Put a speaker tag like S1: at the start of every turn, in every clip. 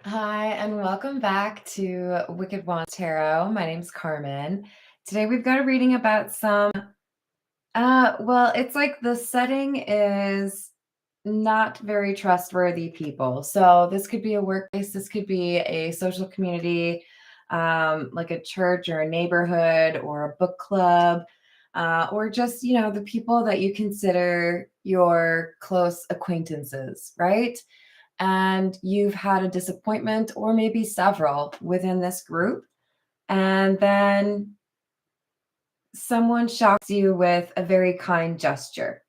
S1: Hi, and welcome back to Wicked Wand Tarot. My name's Carmen. Today we've got a reading about it's like the setting is not very trustworthy people. So this could be a workplace, this could be a social community, like a church or a neighborhood or a book club, or just, the people that you consider your close acquaintances, right? And you've had a disappointment or maybe several within this group. And then someone shocks you with a very kind gesture.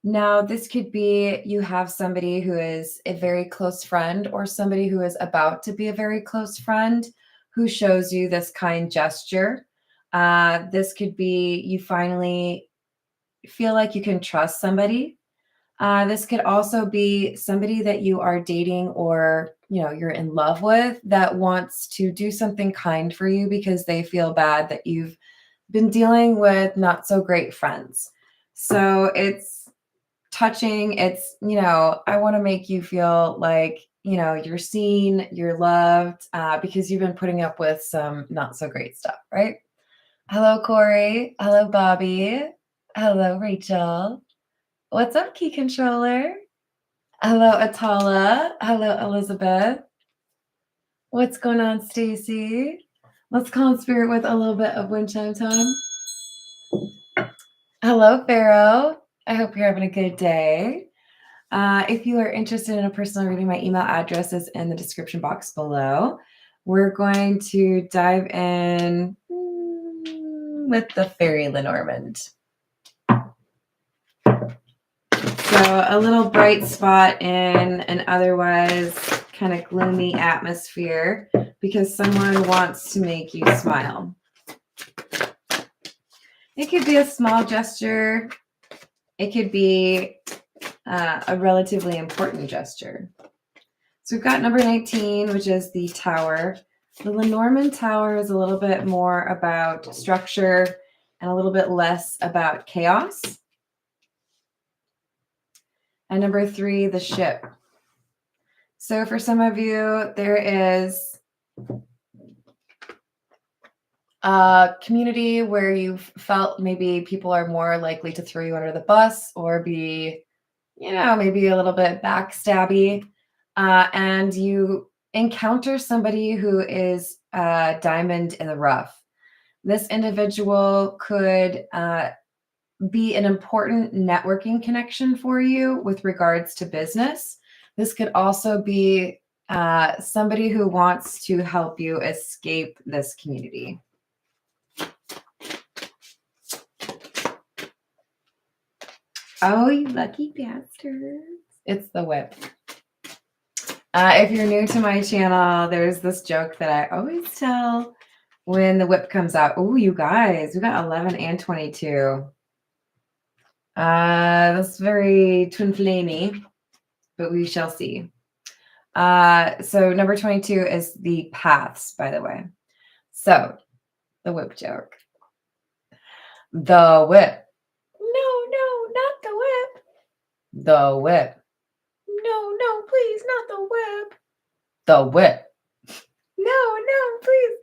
S1: Now, this could be you have somebody who is a very close friend or somebody who is about to be a very close friend who shows you this kind gesture. This could be you finally feel like you can trust somebody. This could also be somebody that you are dating or you're in love with that wants to do something kind for you because they feel bad that you've been dealing with not so great friends. So it's touching. I want to make you feel like, you're seen, you're loved, because you've been putting up with some not so great stuff, right? Hello, Corey. Hello, Bobby. Hello, Rachel. What's up, Key Controller? Hello, Atala. Hello, Elizabeth. What's going on, Stacy? Let's call in spirit with a little bit of wind chime time. Hello, Pharaoh. I hope you're having a good day. If you are interested in a personal reading, my email address is in the description box below. We're going to dive in with the Fairy Lenormand. So a little bright spot in an otherwise kind of gloomy atmosphere because someone wants to make you smile. It could be a small gesture. It could be a relatively important gesture. So we've got number 19, which is the Tower. The Lenormand Tower is a little bit more about structure and a little bit less about chaos. And number 3, the Ship. So for some of you, there is a community where you've felt maybe people are more likely to throw you under the bus or be, maybe a little bit backstabby. And you encounter somebody who is a diamond in the rough. This individual could be an important networking connection for you with regards to business. This could also be somebody who wants to help you escape this community. Oh, you lucky bastards. It's the Whip. If you're new to my channel, there's this joke that I always tell when the Whip comes out. Oh, you guys, we got 11 and 22. That's very twin flamey, but we shall see. So number 22 is the paths, by the way. So the Whip joke. The Whip. No, not the Whip. The Whip. No, please, not the Whip. The Whip. No, please.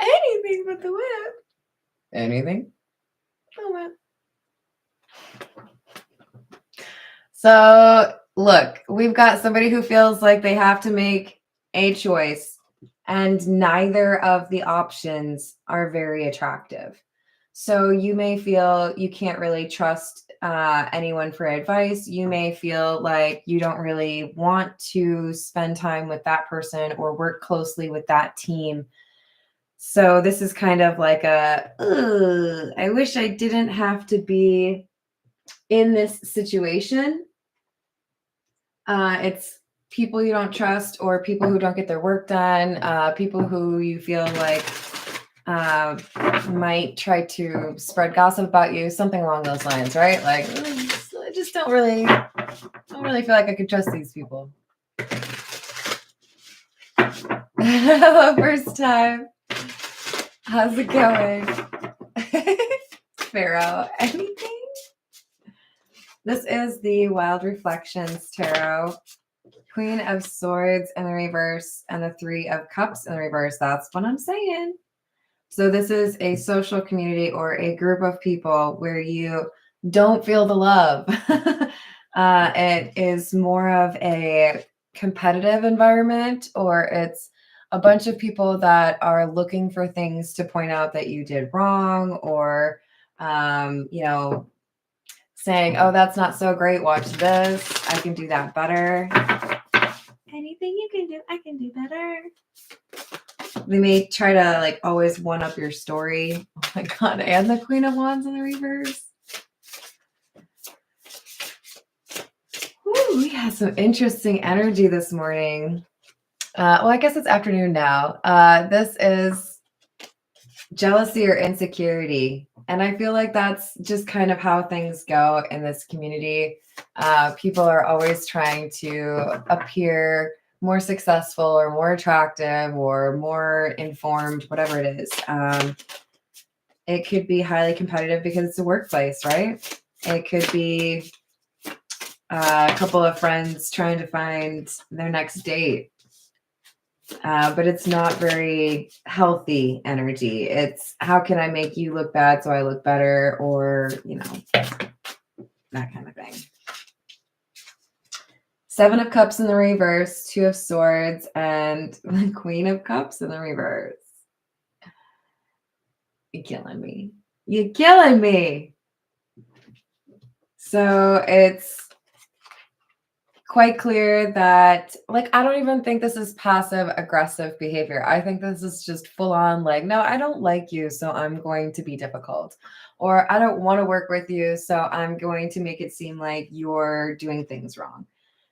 S1: Anything but the Whip. Anything? The Whip. So look, we've got somebody who feels like they have to make a choice, and neither of the options are very attractive. So you may feel you can't really trust anyone for advice. You may feel like you don't really want to spend time with that person or work closely with that team. So this is kind of like I wish I didn't have to be in this situation. It's people you don't trust or people who don't get their work done, people who you feel like might try to spread gossip about you, something along those lines, right? Like, I just don't really feel like I could trust these people. Hello, first time. How's it going? Pharaoh, anything? This is the Wild Reflections Tarot. Queen of Swords in the reverse and the Three of Cups in the reverse. That's what I'm saying. So this is a social community or a group of people where you don't feel the love. It is more of a competitive environment, or it's a bunch of people that are looking for things to point out that you did wrong, or, saying, oh, that's not so great. Watch this. I can do that better. Anything you can do, I can do better. They may try to like always one up your story. Oh my God. And the Queen of Wands in the reverse. Woo, we had some interesting energy this morning. Well, I guess it's afternoon now. This is jealousy or insecurity. And I feel like that's just kind of how things go in this community. People are always trying to appear more successful or more attractive or more informed, whatever it is. It could be highly competitive because it's a workplace, right? It could be a couple of friends trying to find their next date. But it's not very healthy energy. It's how can I make you look bad so I look better, or, that kind of thing. Seven of Cups in the reverse, Two of Swords, and the Queen of Cups in the reverse. You're killing me. You're killing me. So it's quite clear that, like, I don't even think this is passive aggressive behavior. I think this is just full on like, no, I don't like you, so I'm going to be difficult. Or I don't want to work with you, so I'm going to make it seem like you're doing things wrong.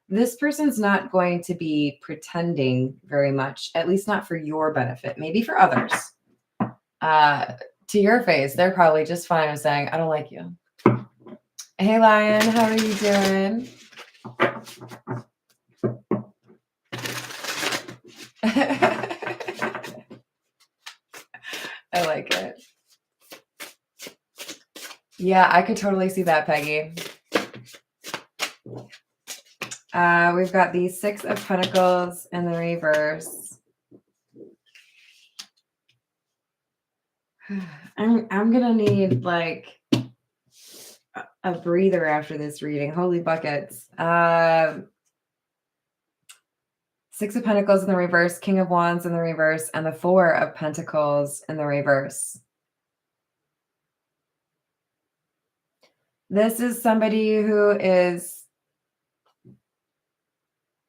S1: This person's not going to be pretending very much, at least not for your benefit, maybe for others. To your face, they're probably just fine with saying, I don't like you. Hey, Lion, how are you doing? I like it. Yeah, I could totally see that, Peggy. We've got the Six of Pentacles in the reverse. I'm gonna need like a breather after this reading. Holy buckets. Six of Pentacles in the reverse, King of Wands in the reverse, and the Four of Pentacles in the reverse. This is somebody who is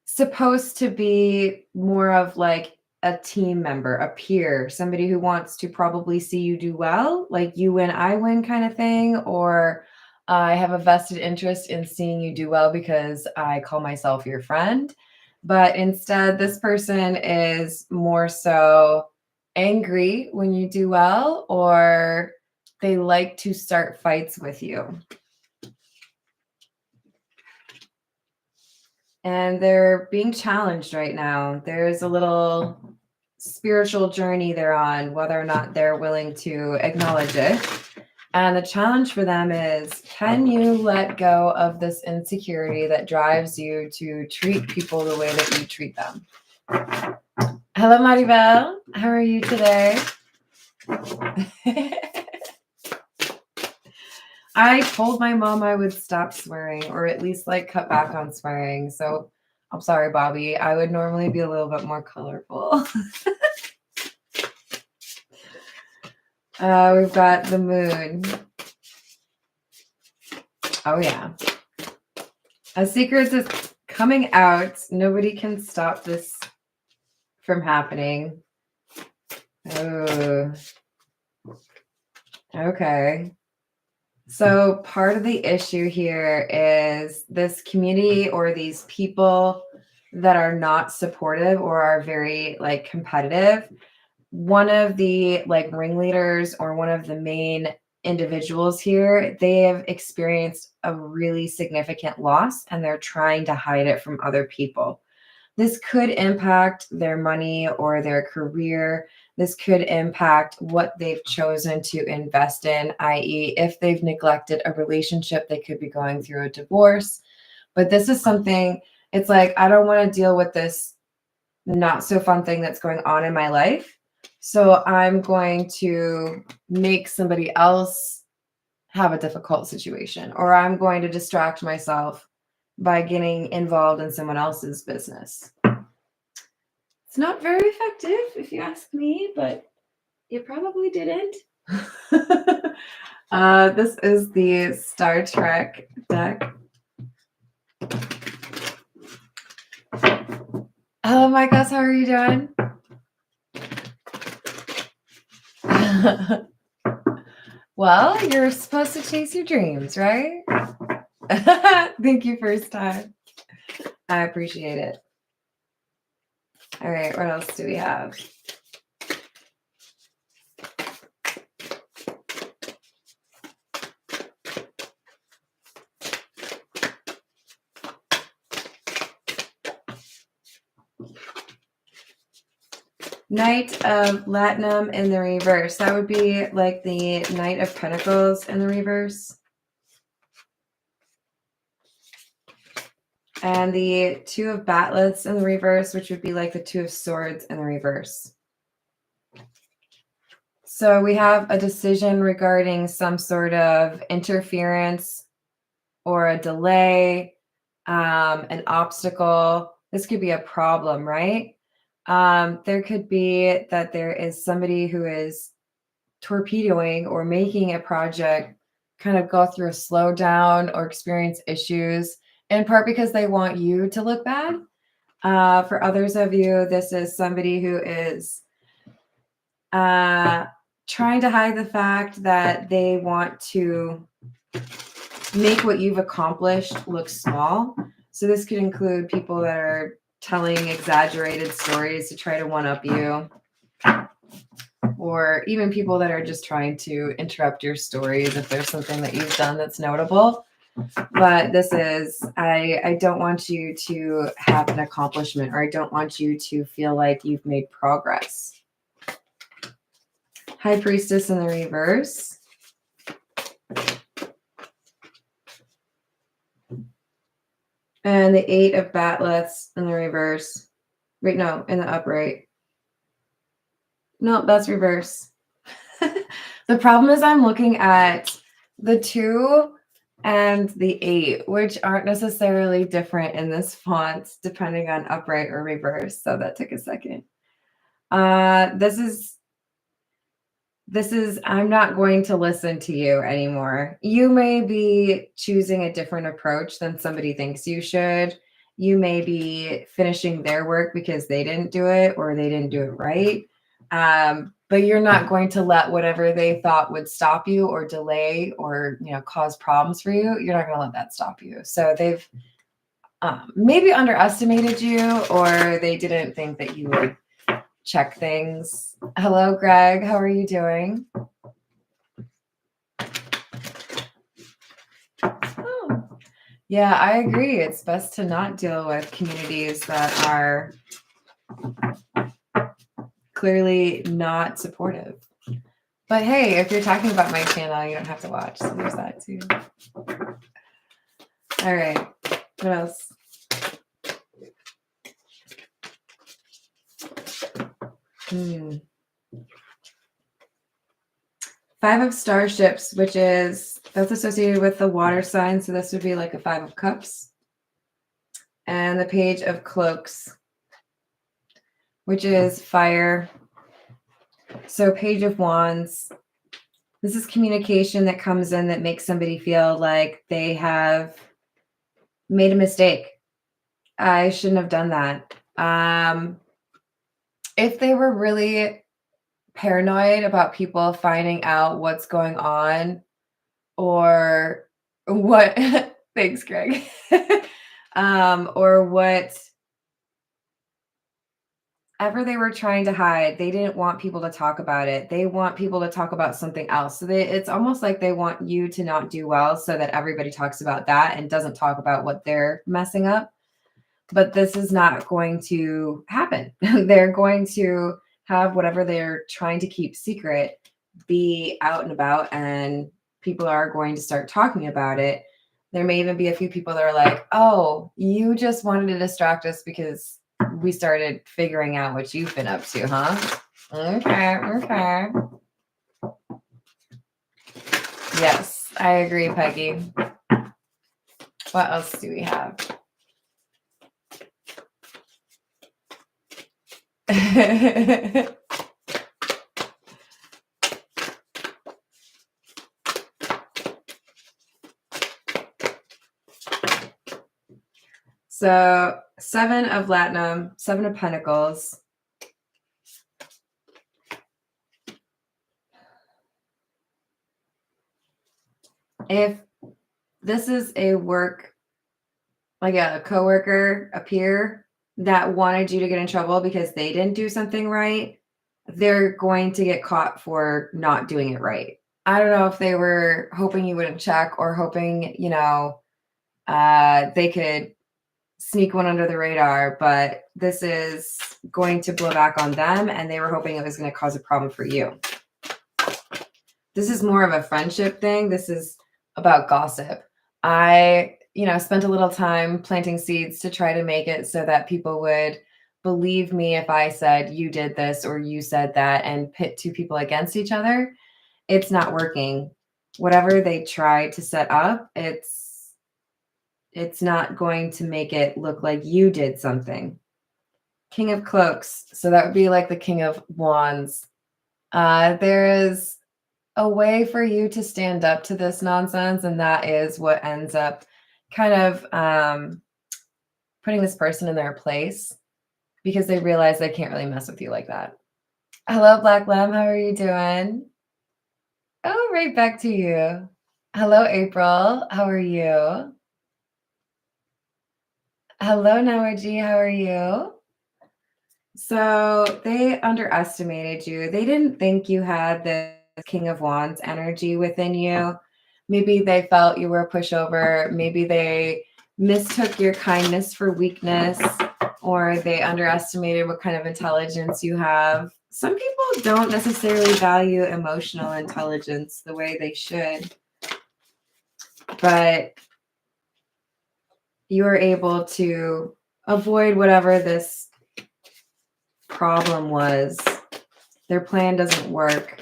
S1: supposed to be more of like a team member, a peer, somebody who wants to probably see you do well, like you win, I win kind of thing, or I have a vested interest in seeing you do well because I call myself your friend. But instead, this person is more so angry when you do well, or they like to start fights with you. And they're being challenged right now. There's a little spiritual journey they're on, whether or not they're willing to acknowledge it. And the challenge for them is, can you let go of this insecurity that drives you to treat people the way that you treat them? Hello, Maribel. How are you today? I told my mom I would stop swearing, or at least like cut back on swearing. So I'm sorry, Bobby. I would normally be a little bit more colorful. We've got the moon. Oh, yeah. A secret is coming out. Nobody can stop this from happening. Oh. Okay. So part of the issue here is this community or these people that are not supportive or are very like competitive. One of the like ringleaders or one of the main individuals here, they have experienced a really significant loss and they're trying to hide it from other people. This could impact their money or their career. This could impact what they've chosen to invest in, i.e., if they've neglected a relationship, they could be going through a divorce. But this is something It's like, I don't want to deal with this not so fun thing that's going on in my life. So I'm going to make somebody else have a difficult situation, or I'm going to distract myself by getting involved in someone else's business. It's not very effective, if you ask me, but you probably didn't. This is the Star Trek deck. Hello, Micah. How are you doing? Well, you're supposed to chase your dreams, right? Thank you, first time. I appreciate it. All right, what else do we have? Knight of Latinum in the reverse. That would be like the Knight of Pentacles in the reverse. And the Two of Batlets in the reverse, which would be like the Two of Swords in the reverse. So we have a decision regarding some sort of interference or a delay, an obstacle. This could be a problem, right? There could be that there is somebody who is torpedoing or making a project kind of go through a slowdown or experience issues, in part because they want you to look bad. For others of you, this is somebody who is trying to hide the fact that they want to make what you've accomplished look small. So this could include people that are telling exaggerated stories to try to one-up you, or even people that are just trying to interrupt your stories if there's something that you've done that's notable. But this is, I don't want you to have an accomplishment, or I don't want you to feel like you've made progress. High Priestess in the reverse. And the Eight of Batlets in the reverse. Wait, no, in the upright. No, that's reverse. The problem is I'm looking at the 2 and the 8, which aren't necessarily different in this font, depending on upright or reverse. So that took a second. This is, I'm not going to listen to you anymore. You may be choosing a different approach than somebody thinks you should. You may be finishing their work because they didn't do it or they didn't do it right. But you're not going to let whatever they thought would stop you or delay or, cause problems for you. You're not going to let that stop you. So they've maybe underestimated you, or they didn't think that you would check things. Hello, Greg. How are you doing? Oh, yeah, I agree. It's best to not deal with communities that are clearly not supportive. But hey, if you're talking about my channel, you don't have to watch. So there's that too. All right. What else? Five of Starships, that's associated with the water sign. So this would be like a Five of Cups. And the Page of Cloaks, which is fire. So Page of Wands. This is communication that comes in that makes somebody feel like they have made a mistake. I shouldn't have done that. If they were really paranoid about people finding out what's going on, or what, thanks, Greg, or whatever they were trying to hide, they didn't want people to talk about it. They want people to talk about something else. So it's almost like they want you to not do well so that everybody talks about that and doesn't talk about what they're messing up. But this is not going to happen. They're going to have whatever they're trying to keep secret be out and about, and people are going to start talking about it. There may even be a few people that are like, oh, you just wanted to distract us because we started figuring out what you've been up to, huh? Okay. Yes, I agree, Peggy. What else do we have? So 7 of Latinum, 7 of Pentacles. If this is a work, like a coworker, a peer that wanted you to get in trouble because they didn't do something right, they're going to get caught for not doing it right. I don't know if they were hoping you wouldn't check or hoping, they could sneak one under the radar, but this is going to blow back on them, and they were hoping it was going to cause a problem for you. This is more of a friendship thing. This is about gossip. I, spent a little time planting seeds to try to make it so that people would believe me if I said you did this or you said that, and pit two people against each other. It's not working. Whatever they try to set up, it's not going to make it look like you did something. King of Cloaks. So that would be like the King of Wands. There is a way for you to stand up to this nonsense, and that is what ends up kind of putting this person in their place, because they realize they can't really mess with you like that. Hello, Black Lamb. How are you doing? Oh, right back to you. Hello, April. How are you? Hello, Nawaji. How are you? So they underestimated you. They didn't think you had the King of Wands energy within you. Maybe they felt you were a pushover. Maybe they mistook your kindness for weakness, or they underestimated what kind of intelligence you have. Some people don't necessarily value emotional intelligence the way they should, but you were able to avoid whatever this problem was. Their plan doesn't work.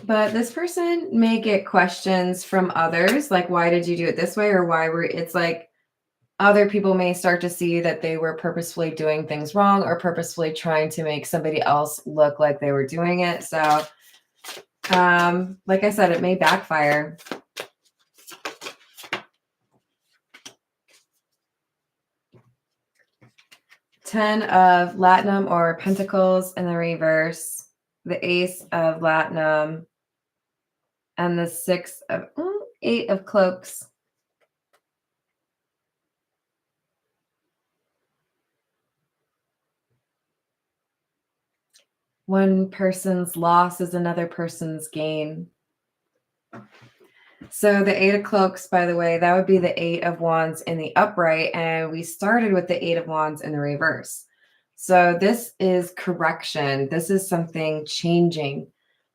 S1: But this person may get questions from others, like, why did you do it this way? Or it's like other people may start to see that they were purposefully doing things wrong or purposefully trying to make somebody else look like they were doing it. So, like I said, it may backfire. Ten of Latinum or Pentacles in the reverse, the Ace of Latinum, and the Eight of Cloaks. One person's loss is another person's gain. So the Eight of Cloaks, by the way, that would be the Eight of Wands in the upright, and we started with the Eight of Wands in the reverse. So this is correction. This is something changing.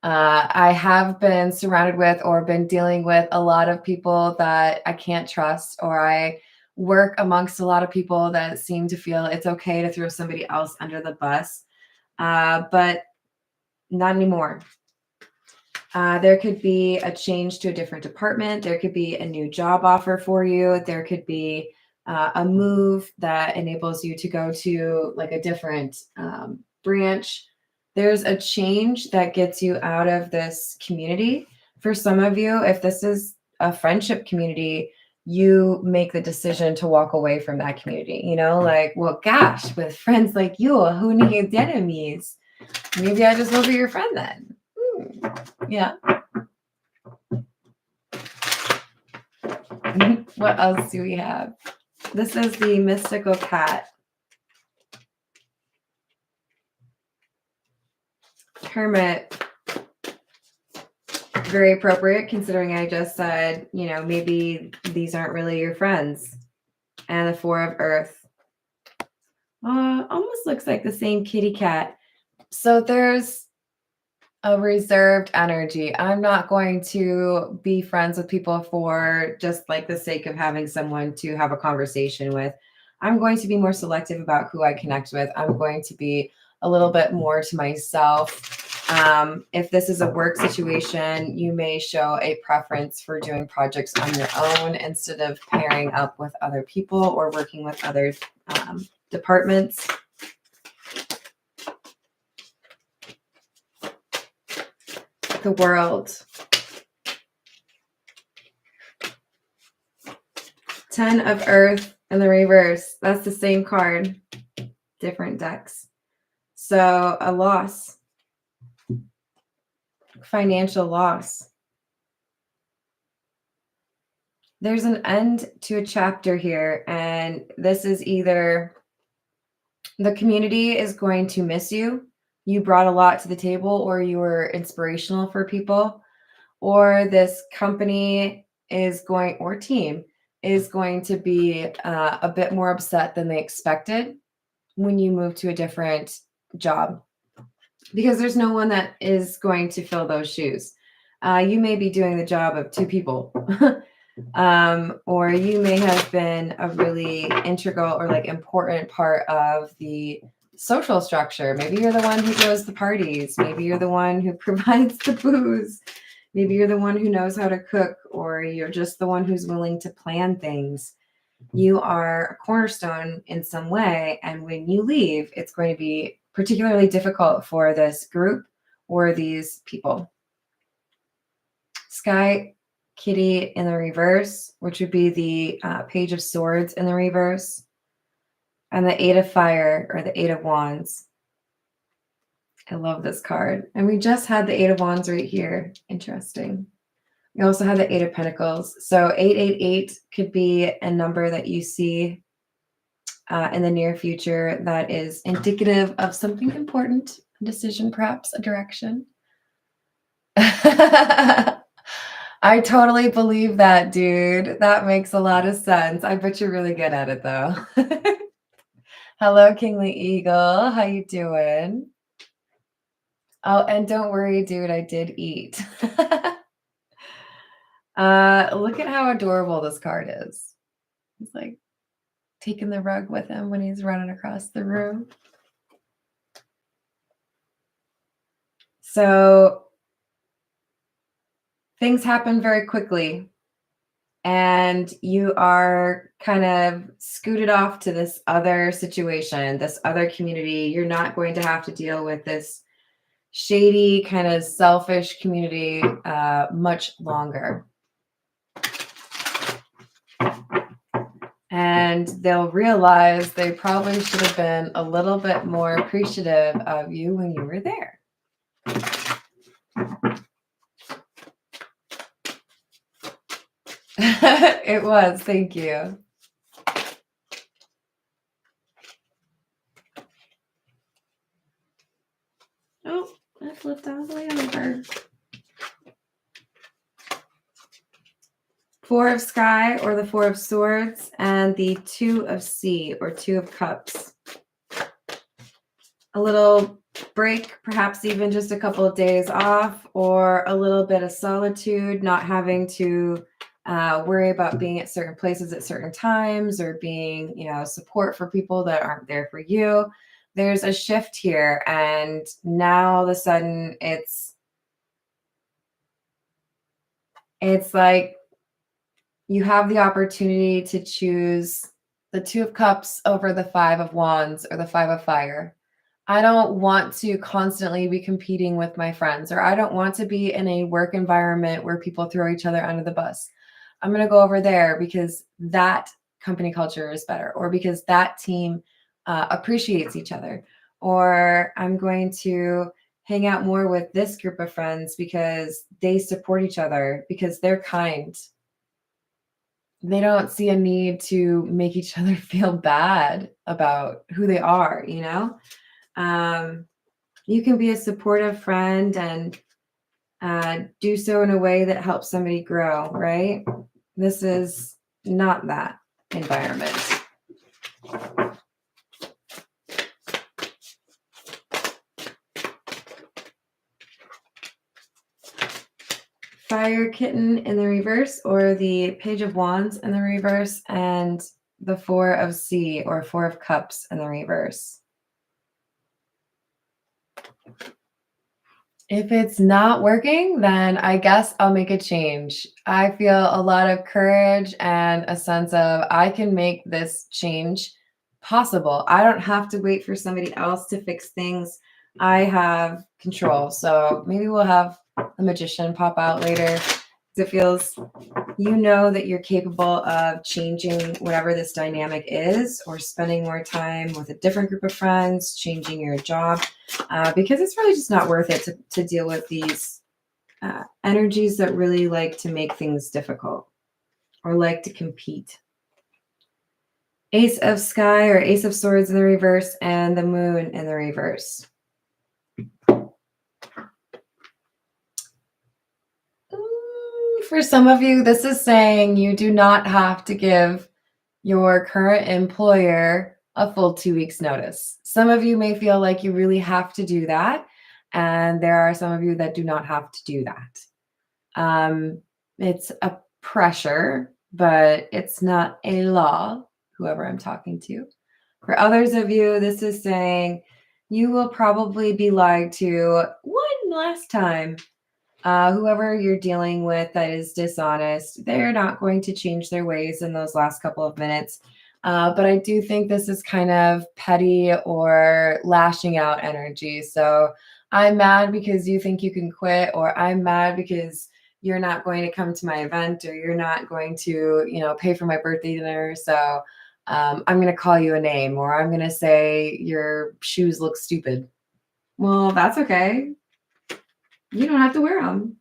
S1: I have been surrounded with or been dealing with a lot of people that I can't trust, or I work amongst a lot of people that seem to feel it's okay to throw somebody else under the bus, but not anymore. There could be a change to a different department. There could be a new job offer for you. There could be a move that enables you to go to like a different branch. There's a change that gets you out of this community. For some of you, if this is a friendship community, you make the decision to walk away from that community. Like, well, gosh, with friends like you, who needs enemies? Maybe I just won't be your friend then. Yeah. What else do we have? This is the mystical cat. Hermit. Very appropriate, considering I just said, maybe these aren't really your friends. And the Four of Earth. Almost looks like the same kitty cat. So there's A reserved energy. I'm not going to be friends with people for just like the sake of having someone to have a conversation with. I'm going to be more selective about who I connect with. I'm going to be a little bit more to myself. If this is a work situation, you may show a preference for doing projects on your own instead of pairing up with other people or working with other departments. The World. 10 of Earth in the reverse. That's the same card, different decks. So a loss, financial loss. There's an end to a chapter here, and this is either the community is going to miss you. You brought a lot to the table, or you were inspirational for people, or this company is going, or team is going to be a bit more upset than they expected when you move to a different job, because there's no one that is going to fill those shoes. You may be doing the job of two people, or you may have been a really integral or like important part of the social structure. Maybe you're the one who goes to the parties. Maybe you're the one who provides the booze. Maybe you're the one who knows how to cook, or you're just the one who's willing to plan things. You are a cornerstone in some way, and when you leave, it's going to be particularly difficult for this group or these people. Sky Kitty in the reverse, which would be the Page of Swords in the reverse, and the Eight of Fire, or the Eight of Wands. I love this card. And we just had the Eight of Wands right here. Interesting. We also had the Eight of Pentacles. So 888 could be a number that you see in the near future that is indicative of something important, a decision, perhaps a direction. I totally believe that, dude. That makes a lot of sense. I bet you're really good at it, though. Hello, Kingly Eagle. How you doing? Oh, and don't worry, dude. I did eat. Look at how adorable this card is. He's like taking the rug with him when he's running across the room. So things happen very quickly, and you are kind of scooted off to this other situation, this other community. You're not going to have to deal with this shady, kind of selfish community much longer. And they'll realize they probably should have been a little bit more appreciative of you when you were there. It was, thank you. Oh, I flipped all the way over. Four of Sky, or the Four of Swords, and the Two of Sea, or Two of Cups. A little break, perhaps even just a couple of days off, or a little bit of solitude, not having to worry about being at certain places at certain times, or being, support for people that aren't there for you. There's a shift here, and now all of a sudden it's like you have the opportunity to choose the Two of Cups over the Five of Wands or the Five of Fire. I don't want to constantly be competing with my friends, or I don't want to be in a work environment where people throw each other under the bus. I'm going to go over there because that company culture is better, or because that team appreciates each other, or I'm going to hang out more with this group of friends because they support each other, because they're kind. They don't see a need to make each other feel bad about who they are, You can be a supportive friend and do so in a way that helps somebody grow, right? This is not that environment. fire kitten in the reverse, or the Page of Wands in the reverse, and the Four of Sea or Four of Cups in the reverse. If it's not working, then I guess I'll make a change. I feel a lot of courage and a sense of I can make this change possible. I don't have to wait for somebody else to fix things. I have control. So maybe we'll have the magician pop out later. It feels, you know, that you're capable of changing whatever this dynamic is, or spending more time with a different group of friends, changing your job, because it's really just not worth it to deal with these energies that really like to make things difficult or like to compete. Ace of Sky or Ace of Swords in the reverse, and the Moon in the reverse. For some of you, this is saying you do not have to give your current employer a full 2 weeks notice. Some of you may feel like you really have to do that, and there are some of you that do not have to do that. It's a pressure, but it's not a law, whoever I'm talking to. For others of you, this is saying you will probably be lied to one last time. Whoever you're dealing with that is dishonest, they're not going to change their ways in those last couple of minutes. But I do think this is kind of petty or lashing out energy. So I'm mad because you think you can quit, or I'm mad because you're not going to come to my event, or you're not going to, pay for my birthday dinner. So I'm going to call you a name, or I'm going to say your shoes look stupid. Well, that's okay. You don't have to wear them.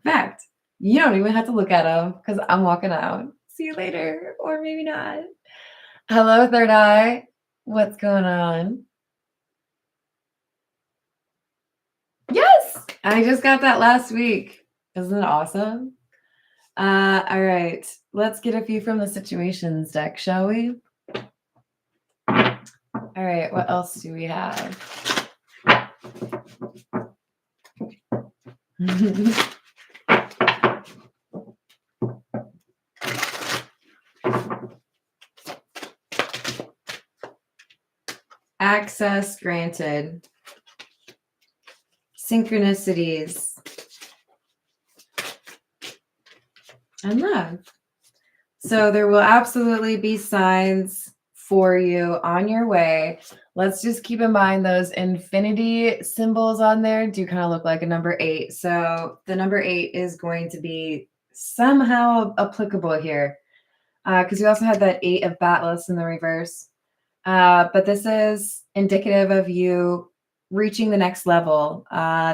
S1: In fact, you don't even have to look at them because I'm walking out. See you later, or maybe not. Hello, third eye. What's going on? Yes, I just got that last week. Isn't it awesome? All right, let's get a few from the situations deck, shall we? All right, what else do we have? Access granted. Synchronicities. And love. So there will absolutely be signs for you on your way. Let's just keep in mind those infinity symbols on there do kind of look like a number 8. So the number 8 is going to be somehow applicable here, because we also had that 8 of Batless in the reverse. But this is indicative of you reaching the next level.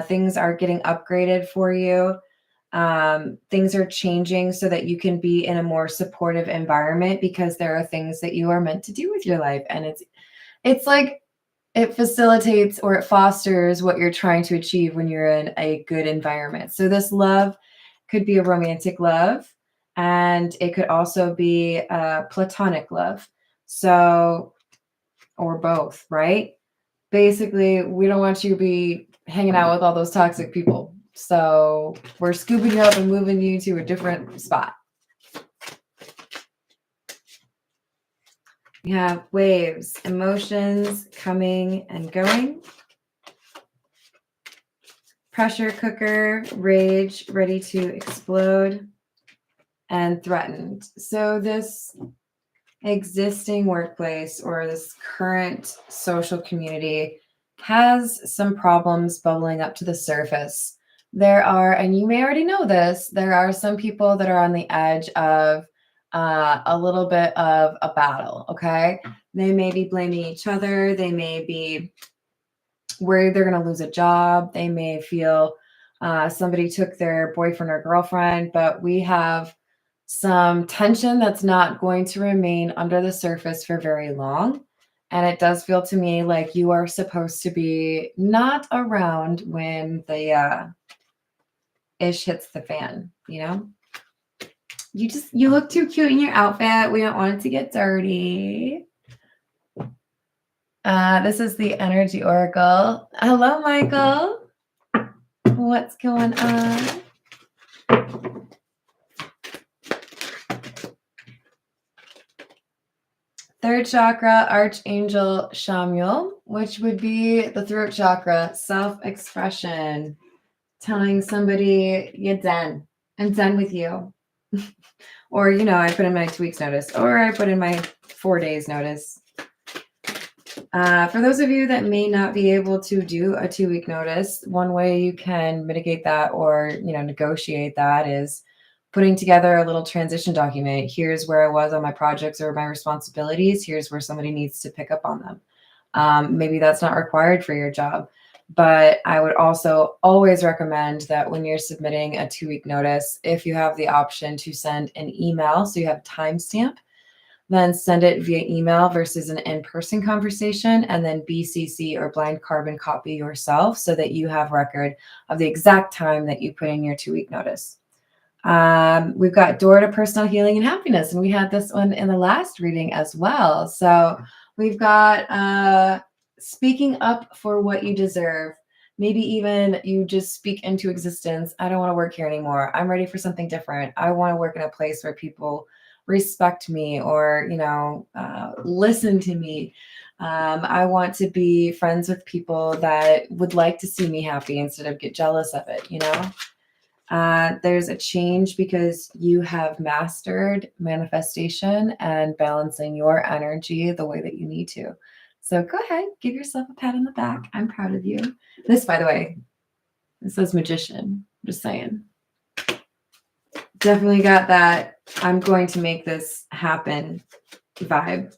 S1: Things are getting upgraded for you. Things are changing so that you can be in a more supportive environment, because there are things that you are meant to do with your life. And it's like it facilitates or it fosters what you're trying to achieve when you're in a good environment. So this love could be a romantic love, and it could also be a platonic love. So, or both, right? Basically, we don't want you to be hanging out with all those toxic people. So we're scooping you up and moving you to a different spot. We have waves, emotions coming and going. Pressure cooker, rage, ready to explode, and threatened. So this existing workplace or this current social community has some problems bubbling up to the surface. There are, and you may already know this, there are some people that are on the edge of a little bit of a battle, okay? They may be blaming each other. They may be worried they're going to lose a job. They may feel somebody took their boyfriend or girlfriend, but we have some tension that's not going to remain under the surface for very long. And it does feel to me like you are supposed to be not around when the ish hits the fan, You look too cute in your outfit. We don't want it to get dirty. This is the Energy Oracle. Hello, Michael. What's going on? Third chakra, Archangel Shamuel, which would be the throat chakra, self-expression, telling somebody you're done. I'm done with you. Or, you know, I put in my 2 weeks notice, or I put in my 4 days notice. For those of you that may not be able to do a 2-week notice, one way you can mitigate that or, you know, negotiate that is putting together a little transition document. Here's where I was on my projects or my responsibilities. Here's where somebody needs to pick up on them. Maybe that's not required for your job, but I would also always recommend that when you're submitting a 2-week notice, if you have the option to send an email, so you have a timestamp, then send it via email versus an in-person conversation, and then BCC or blind carbon copy yourself so that you have record of the exact time that you put in your 2-week notice. We've got door to personal healing and happiness, and we had this one in the last reading as well. So we've got speaking up for what you deserve. Maybe even you just speak into existence. I don't want to work here anymore. I'm ready for something different. I want to work in a place where people respect me or, you know, listen to me. I want to be friends with people that would like to see me happy instead of get jealous of it, you know? There's a change because you have mastered manifestation and balancing your energy the way that you need to. So go ahead, give yourself a pat on the back. I'm proud of you. This, by the way, this says magician. Just saying. Definitely got that I'm going to make this happen vibe.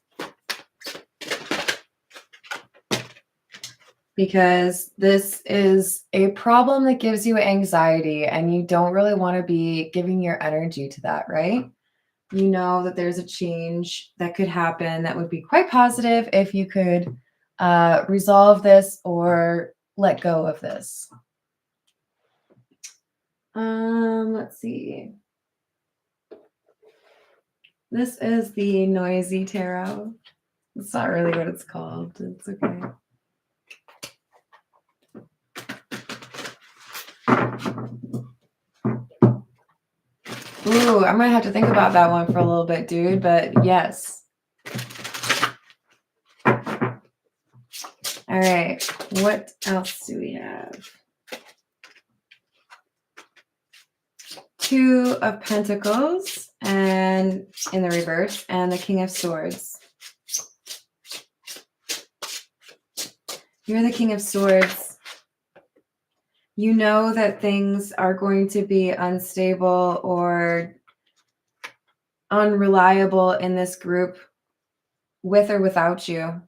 S1: Because this is a problem that gives you anxiety and you don't really want to be giving your energy to that, right? You know that there's a change that could happen that would be quite positive if you could resolve this or let go of this. Let's see. This is the noisy tarot. It's not really what it's called. It's okay. Ooh, I'm gonna have to think about that one for a little bit, dude, but yes. All right, what else do we have? 2 of Pentacles and in the reverse, and the King of Swords. You're the King of Swords. You know that things are going to be unstable or unreliable in this group with or without you.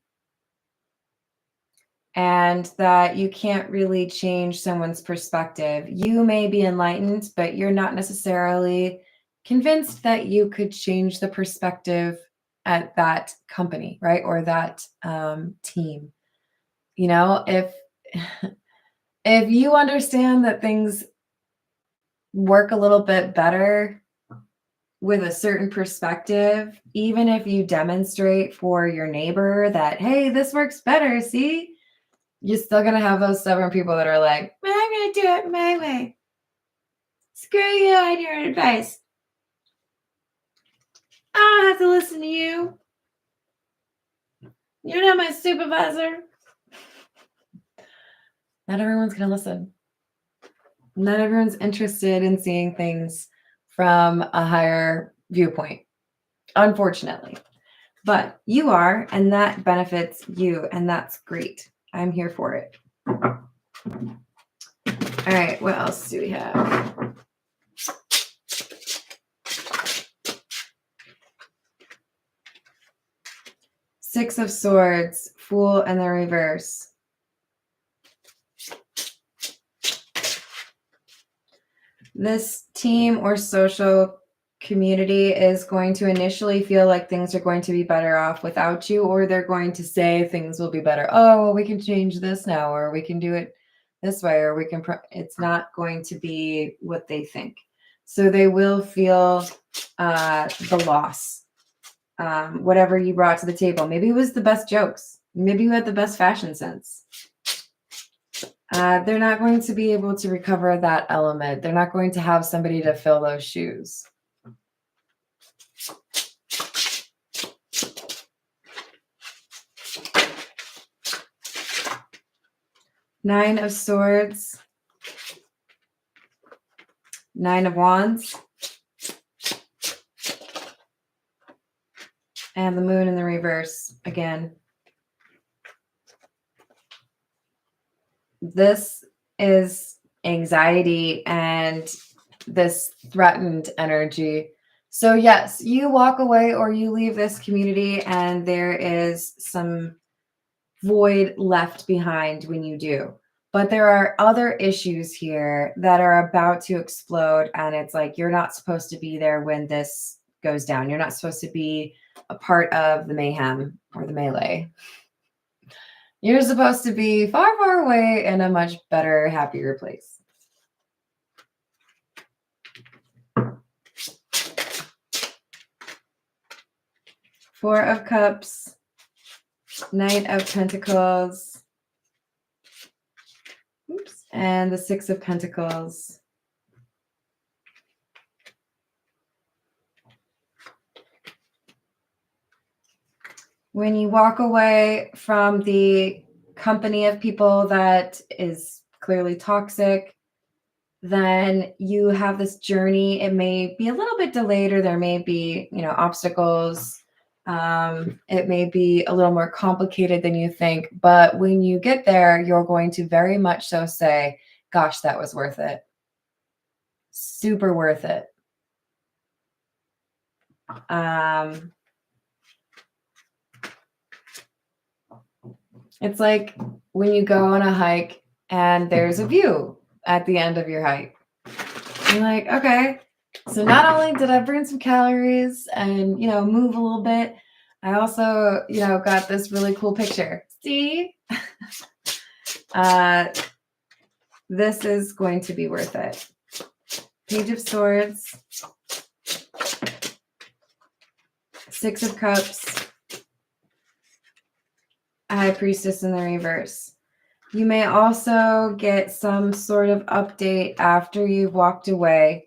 S1: And that you can't really change someone's perspective. You may be enlightened, but you're not necessarily convinced that you could change the perspective at that company, right? Or that team. You know, if you understand that things work a little bit better with a certain perspective, even if you demonstrate for your neighbor that, hey, this works better, see? You're still going to have those stubborn people that are like, I'm going to do it my way. Screw you and your advice. I don't have to listen to you. You're not my supervisor. Not everyone's going to listen. Not everyone's interested in seeing things from a higher viewpoint, unfortunately. But you are, and that benefits you, and that's great. I'm here for it. All right, what else do we have? Six of Swords, Fool and the reverse. This team or social community is going to initially feel like things are going to be better off without you, or they're going to say things will be better. Oh, well, we can change this now, or we can do it this way, or we can, it's not going to be what they think. So they will feel the loss, whatever you brought to the table. Maybe it was the best jokes. Maybe you had the best fashion sense. They're not going to be able to recover that element. They're not going to have somebody to fill those shoes. Nine of Swords, Nine of Wands, and the Moon in the reverse again. This is anxiety and this threatened energy. So yes, you walk away or you leave this community and there is some void left behind when you do. But there are other issues here that are about to explode. And it's like, you're not supposed to be there when this goes down. You're not supposed to be a part of the mayhem or the melee. You're supposed to be far, far away in a much better, happier place. Four of Cups, Knight of Pentacles, and the Six of Pentacles. When you walk away from the company of people that is clearly toxic, then you have this journey. It may be a little bit delayed, or there may be, obstacles. It may be a little more complicated than you think, but when you get there, you're going to very much so say, gosh, that was worth it. Super worth it. It's like when you go on a hike and there's a view at the end of your hike. You're like, okay, so not only did I burn some calories and, move a little bit, I also, got this really cool picture. See? This is going to be worth it. Page of Swords, Six of Cups, High Priestess in the reverse. You may also get some sort of update after you've walked away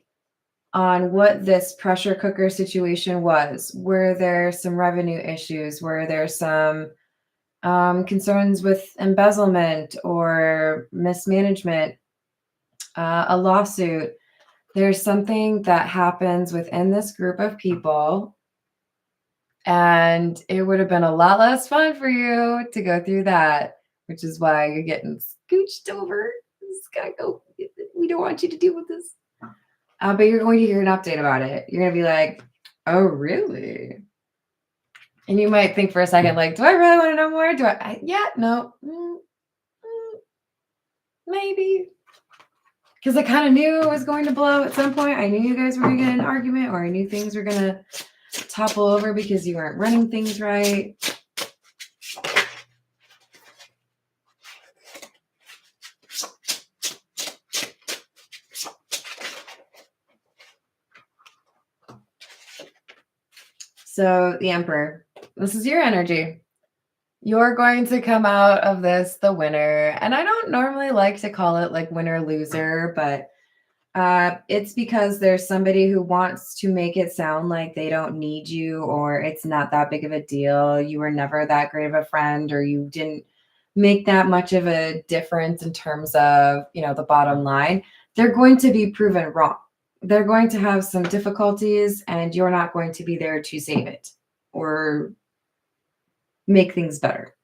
S1: on what this pressure cooker situation was. Were there some revenue issues? Were there some concerns with embezzlement or mismanagement? A lawsuit? There's something that happens within this group of people, and it would have been a lot less fun for you to go through that, which is why you're getting scooched over. Just gotta go. We don't want you to deal with this. But you're going to hear an update about it. You're going to be like, oh, really? And you might think for a second, like, do I really want to know more? No. Maybe. Because I kind of knew it was going to blow at some point. I knew you guys were going to get in an argument, or I knew things were going to topple over because you weren't running things right. So the Emperor, this is your energy. You're going to come out of this the winner. And I don't normally like to call it like winner loser, but it's because there's somebody who wants to make it sound like they don't need you, or it's not that big of a deal. You were never that great of a friend, or you didn't make that much of a difference in terms of, the bottom line. They're going to be proven wrong. They're going to have some difficulties, and you're not going to be there to save it or make things better.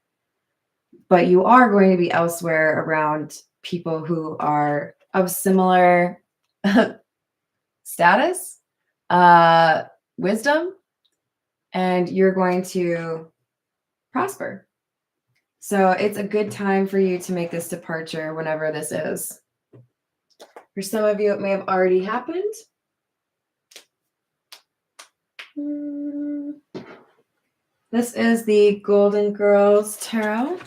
S1: But you are going to be elsewhere around people who are of similar status, wisdom, and you're going to prosper. So it's a good time for you to make this departure whenever this is. For some of you, it may have already happened. This is the Golden Girls Tarot.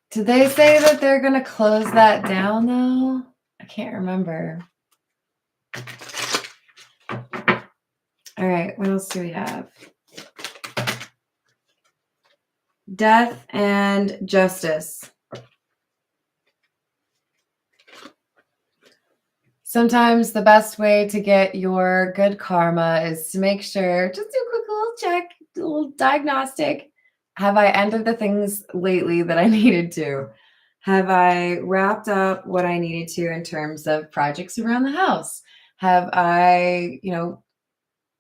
S1: Did they say that they're going to close that down, though? I can't remember. All right, what else do we have? Death and justice. Sometimes the best way to get your good karma is to make sure, just do a quick little check, a little diagnostic. Have I ended the things lately that I needed to? Have I wrapped up what I needed to in terms of projects around the house? Have I,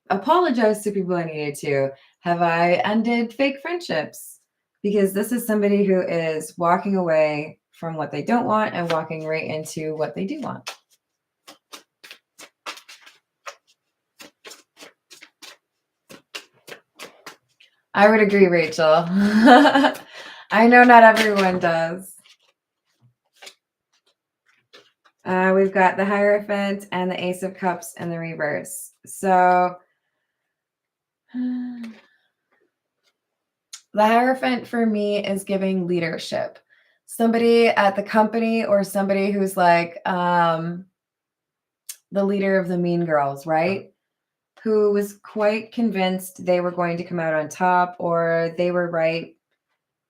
S1: apologized to people I needed to? Have I ended fake friendships? Because this is somebody who is walking away from what they don't want and walking right into what they do want. I would agree, Rachel. I know not everyone does. We've got the Hierophant and the Ace of Cups in the reverse. So the Hierophant for me is giving leadership. Somebody at the company or somebody who's like the leader of the Mean Girls, right? Who was quite convinced they were going to come out on top or they were right.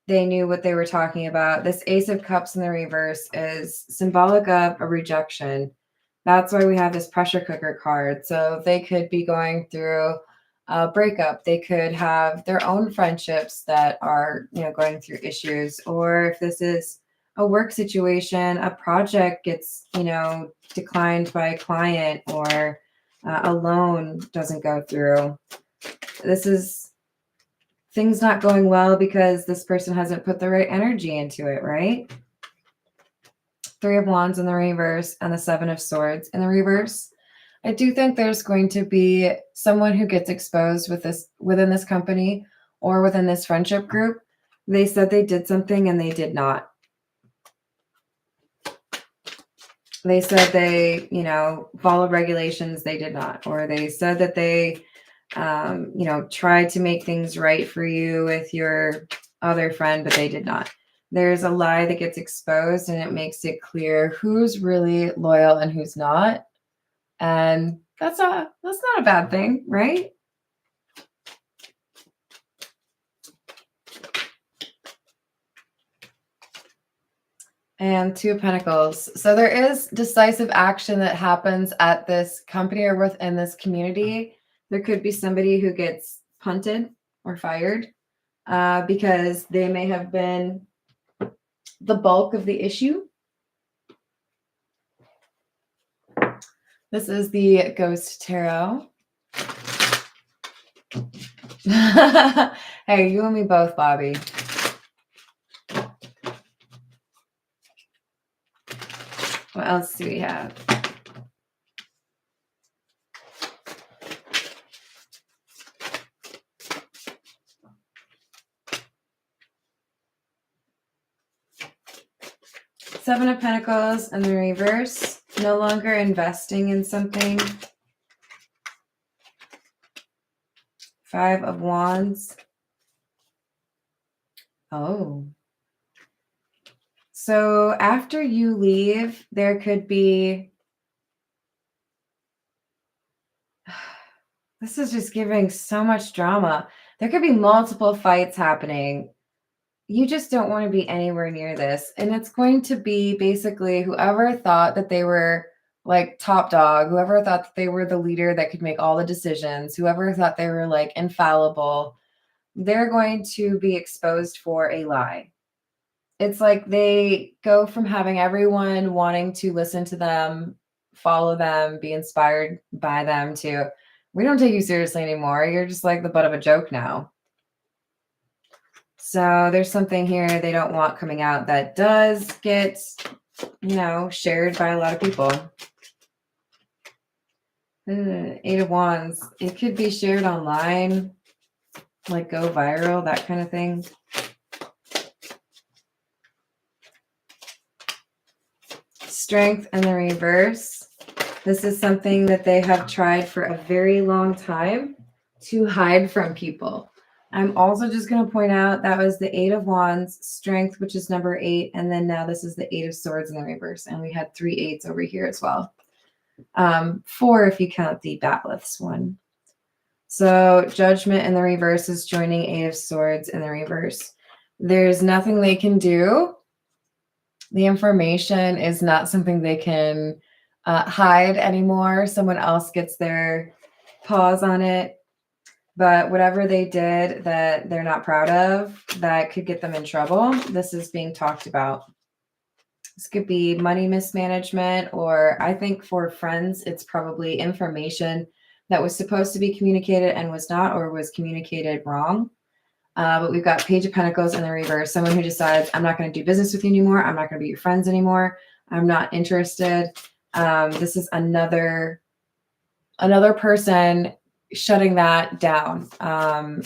S1: They knew what they were talking about. This Ace of Cups in the reverse is symbolic of a rejection. That's why we have this pressure cooker card. So they could be going through a breakup. They could have their own friendships that are, going through issues. Or if this is a work situation, a project gets, declined by a client or a loan doesn't go through. This is things not going well because this person hasn't put the right energy into it, right? Three of Wands in the reverse and the Seven of Swords in the reverse. I do think there's going to be someone who gets exposed within this company or within this friendship group. They said they did something and they did not. They said they, followed regulations, they did not. Or they said that they, tried to make things right for you with your other friend, but they did not. There's a lie that gets exposed and it makes it clear who's really loyal and who's not. And that's not a bad thing, right? And Two of Pentacles. So there is decisive action that happens at this company or within this community. There could be somebody who gets punted or fired because they may have been the bulk of the issue. This is the Ghost Tarot. Hey, you and me both, Bobby. What else do we have? Seven of Pentacles in the reverse. No longer investing in something. Five of Wands. Oh. So after you leave, there could be... This is just giving so much drama. There could be multiple fights happening. You just don't want to be anywhere near this. And it's going to be basically whoever thought that they were like top dog, whoever thought that they were the leader that could make all the decisions, whoever thought they were like infallible, they're going to be exposed for a lie. It's like they go from having everyone wanting to listen to them, follow them, be inspired by them to, we don't take you seriously anymore. You're just like the butt of a joke now. So there's something here they don't want coming out that does get, shared by a lot of people. Eight of Wands. It could be shared online, like go viral, that kind of thing. Strength in the reverse. This is something that they have tried for a very long time to hide from people. I'm also just going to point out that was the Eight of Wands, Strength, which is number 8, and then now this is the Eight of Swords in the reverse, and we had 3 8s over here as well. 4 if you count the Batliths one. So Judgment in the reverse is joining Eight of Swords in the reverse. There's nothing they can do. The information is not something they can hide anymore. Someone else gets their paws on it. But whatever they did that they're not proud of, that could get them in trouble, this is being talked about. This could be money mismanagement, or I think for friends, it's probably information that was supposed to be communicated and was not, or was communicated wrong. But we've got Page of Pentacles in the reverse. Someone who decides, I'm not going to do business with you anymore. I'm not going to be your friends anymore. I'm not interested. This is another person shutting that down,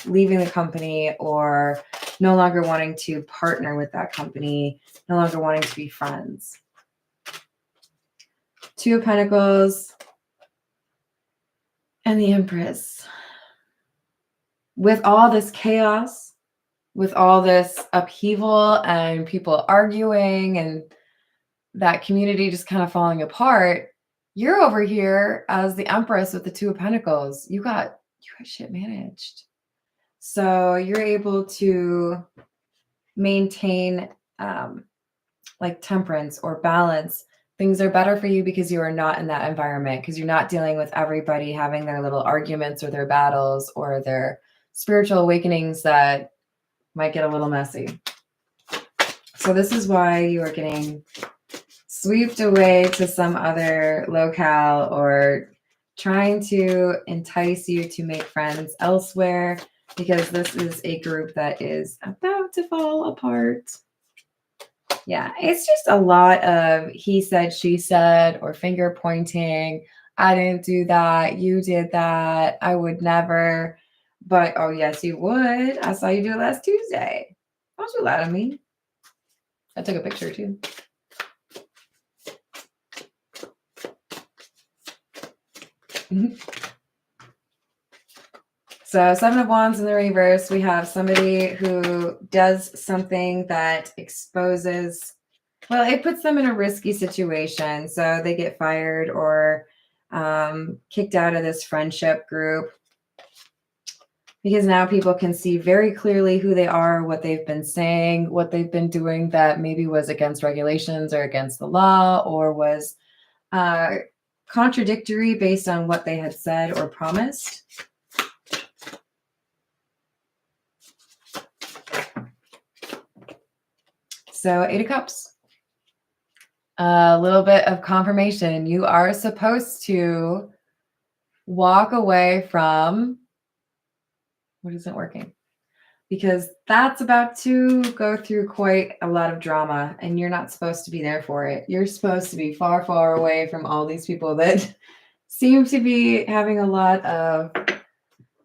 S1: leaving the company, or no longer wanting to partner with that company, no longer wanting to be friends. Two of Pentacles and the Empress. With all this chaos, with all this upheaval and people arguing and that community just kind of falling apart, you're over here as the Empress with the Two of Pentacles. You got shit managed. So you're able to maintain like temperance or balance. Things are better for you because you are not in that environment, because you're not dealing with everybody having their little arguments or their battles or their spiritual awakenings that might get a little messy. So this is why you are getting swept away to some other locale, or trying to entice you to make friends elsewhere, because this is a group that is about to fall apart. Yeah, it's just a lot of he said, she said, or finger pointing. I didn't do that. You did that. I would never. But, oh, yes, you would. I saw you do it last Tuesday. Don't you lie to me. I took a picture, too. So Seven of Wands in the reverse, we have somebody who does something that exposes, well, it puts them in a risky situation. So they get fired or kicked out of this friendship group, because now people can see very clearly who they are, what they've been saying, what they've been doing that maybe was against regulations or against the law, or was contradictory based on what they had said or promised. So Eight of Cups, a little bit of confirmation. You are supposed to walk away from what isn't working, because that's about to go through quite a lot of drama, and you're not supposed to be there for it. You're supposed to be far, far away from all these people that seem to be having a lot of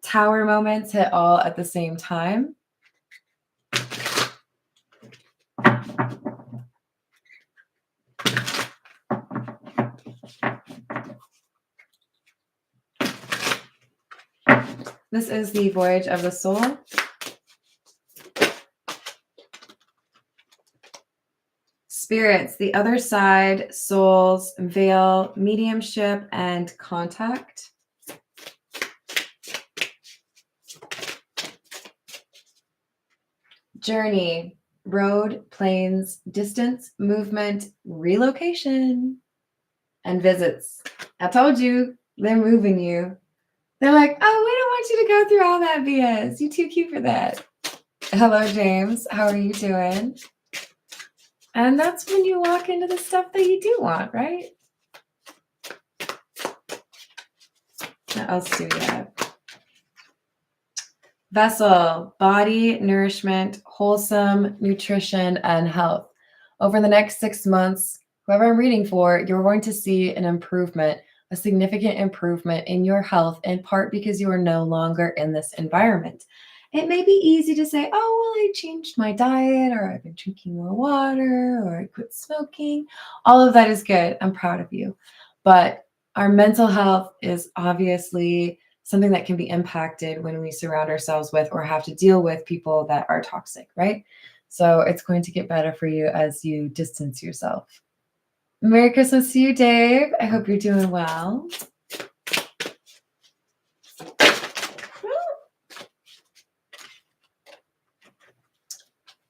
S1: tower moments hit all at the same time. This is the Voyage of the Soul. Spirits, the other side, souls, veil, mediumship, and contact. Journey, road, planes, distance, movement, relocation, and visits. I told you, they're moving you. They're like, oh, we don't want you to go through all that BS. You're too cute for that. Hello, James. How are you doing? And that's when you walk into the stuff that you do want, right? What else do we have? Vessel, body, nourishment, wholesome nutrition, and health. Over the next 6 months, whoever I'm reading for, you're going to see an improvement, a significant improvement in your health, in part because you are no longer in this environment. It may be easy to say, oh, well, I changed my diet, or I've been drinking more water, or I quit smoking. All of that is good. I'm proud of you. But our mental health is obviously something that can be impacted when we surround ourselves with or have to deal with people that are toxic, right? So it's going to get better for you as you distance yourself. Merry Christmas to you, Dave. I hope you're doing well.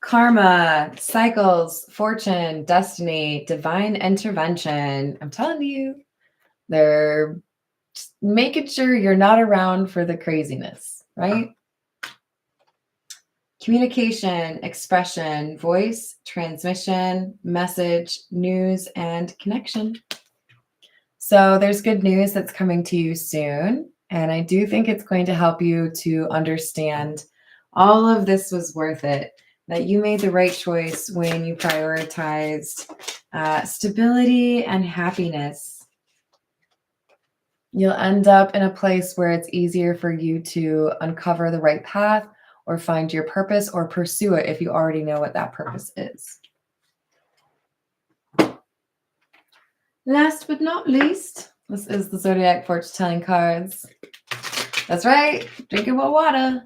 S1: Karma, cycles, fortune, destiny, divine intervention. I'm telling you, they're just making sure you're not around for the craziness, right? Communication, expression, voice, transmission, message, news, and connection. So there's good news that's coming to you soon. And I do think it's going to help you to understand all of this was worth it, that you made the right choice when you prioritized stability and happiness. You'll end up in a place where it's easier for you to uncover the right path or find your purpose or pursue it if you already know what that purpose is. Last but not least, this is the Zodiac Fortune Telling cards. That's right, drinking more water.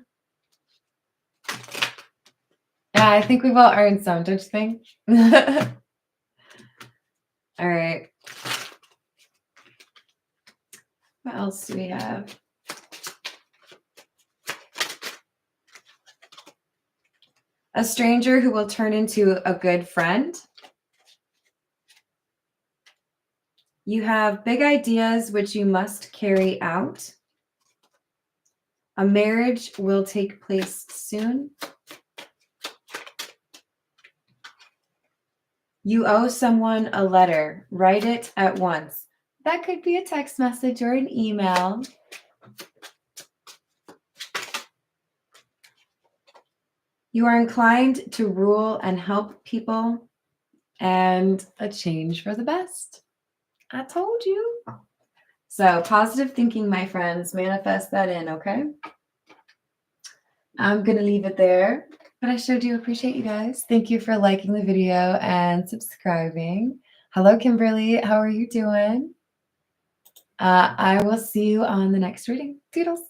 S1: Yeah, I think we've all earned some, don't you think? All right. What else do we have? A stranger who will turn into a good friend. You have big ideas which you must carry out. A marriage will take place soon. You owe someone a letter. Write it at once. That could be a text message or an email. You are inclined to rule and help people, and a change for the best. I told you. So positive thinking, my friends, manifest that in, okay? I'm going to leave it there, but I sure do appreciate you guys. Thank you for liking the video and subscribing. Hello, Kimberly. How are you doing? I will see you on the next reading. Toodles.